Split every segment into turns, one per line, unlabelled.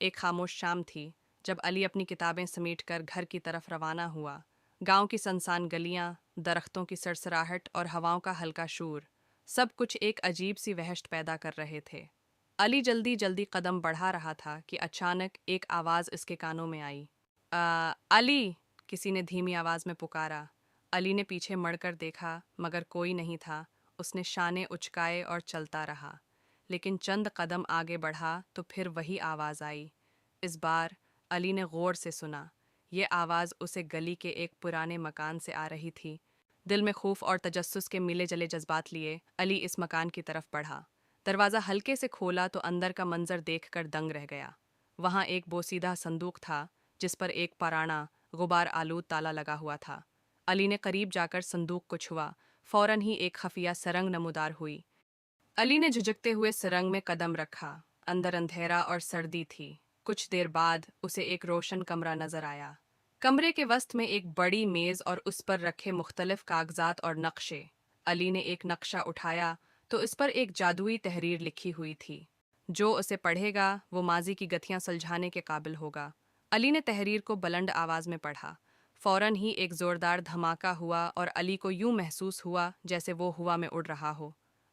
ایک خاموش شام تھی جب علی اپنی کتابیں سمیٹ کر گھر کی طرف روانہ ہوا۔ گاؤں کی سنسان گلیاں، درختوں کی سرسراہٹ اور ہواؤں کا ہلکا شور، سب کچھ ایک عجیب سی وحشت پیدا کر رہے تھے۔ علی جلدی جلدی قدم بڑھا رہا تھا کہ اچانک ایک آواز اس کے کانوں میں آئی۔ علی! کسی نے دھیمی آواز میں پکارا۔ علی نے پیچھے مڑ کر دیکھا مگر کوئی نہیں تھا۔ اس نے شانے اچکائے اور چلتا رہا، لیکن چند قدم آگے بڑھا تو پھر وہی آواز آئی۔ اس بار علی نے غور سے سنا۔ یہ آواز اسے گلی کے ایک پرانے مکان سے آ رہی تھی۔ دل میں خوف اور تجسس کے ملے جلے جذبات لیے علی اس مکان کی طرف بڑھا۔ دروازہ ہلکے سے کھولا تو اندر کا منظر دیکھ کر دنگ رہ گیا۔ وہاں ایک بوسیدہ صندوق تھا جس پر ایک پرانا غبار آلود تالا لگا ہوا تھا۔ علی نے قریب جا کر صندوق کو چھوا، فوراً ہی ایک خفیہ سرنگ نمودار ہوئی۔ علی نے جھجکتے ہوئے سرنگ میں قدم رکھا۔ اندر اندھیرا اور سردی تھی۔ کچھ دیر بعد اسے ایک روشن کمرہ نظر آیا۔ کمرے کے وسط میں ایک بڑی میز اور اس پر رکھے مختلف کاغذات اور نقشے۔ علی نے ایک نقشہ اٹھایا تو اس پر ایک جادوئی تحریر لکھی ہوئی تھی۔ جو اسے پڑھے گا وہ ماضی کی گتھیاں سلجھانے کے قابل ہوگا۔ علی نے تحریر کو بلند آواز میں پڑھا۔ فوراً ہی ایک زوردار دھماکہ ہوا اور علی کو یوں محسوس ہوا جیسے وہ ہوا میں اڑ رہا ہو۔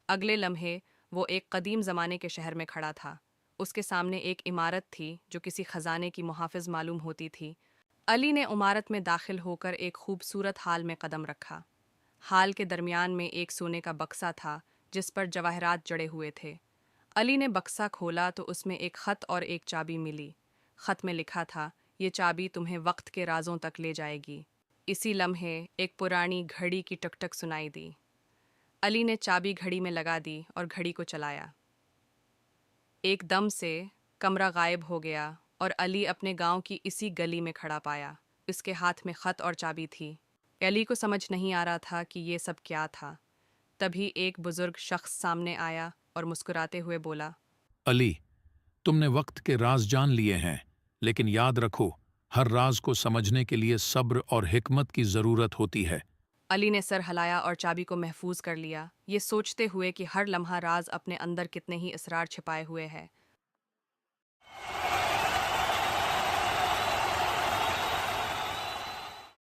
اگلے لمحے وہ ایک قدیم زمانے کے شہر میں کھڑا تھا۔ اس کے سامنے ایک عمارت تھی جو کسی خزانے کی محافظ معلوم ہوتی تھی۔ علی نے عمارت میں داخل ہو کر ایک خوبصورت ہال میں قدم رکھا۔ ہال کے درمیان میں ایک سونے کا بکسا تھا جس پر جواہرات جڑے ہوئے تھے۔ علی نے بکسا کھولا تو اس میں ایک خط اور ایک چابی ملی۔ خط میں لکھا تھا، یہ چابی تمہیں وقت کے رازوں تک لے جائے گی۔ اسی لمحے ایک پرانی گھڑی کی ٹک ٹک سنائی دی۔ علی نے چابی گھڑی میں لگا دی اور گھڑی کو چلایا۔ ایک دم سے کمرہ غائب ہو گیا اور علی اپنے گاؤں کی اسی گلی میں کھڑا پایا۔ اس کے ہاتھ میں خط اور چابی تھی۔ علی کو سمجھ نہیں آ رہا تھا کہ یہ سب کیا تھا۔ تبھی ایک بزرگ شخص سامنے آیا اور مسکراتے ہوئے بولا،
علی، تم نے وقت کے راز جان لیے ہیں، لیکن یاد رکھو، ہر راز کو سمجھنے کے لیے صبر اور حکمت کی ضرورت ہوتی ہے۔
علی نے سر ہلایا اور چابی کو محفوظ کر لیا، یہ سوچتے ہوئے کہ ہر لمحہ راز اپنے اندر کتنے ہی اسرار چھپائے ہوئے ہے۔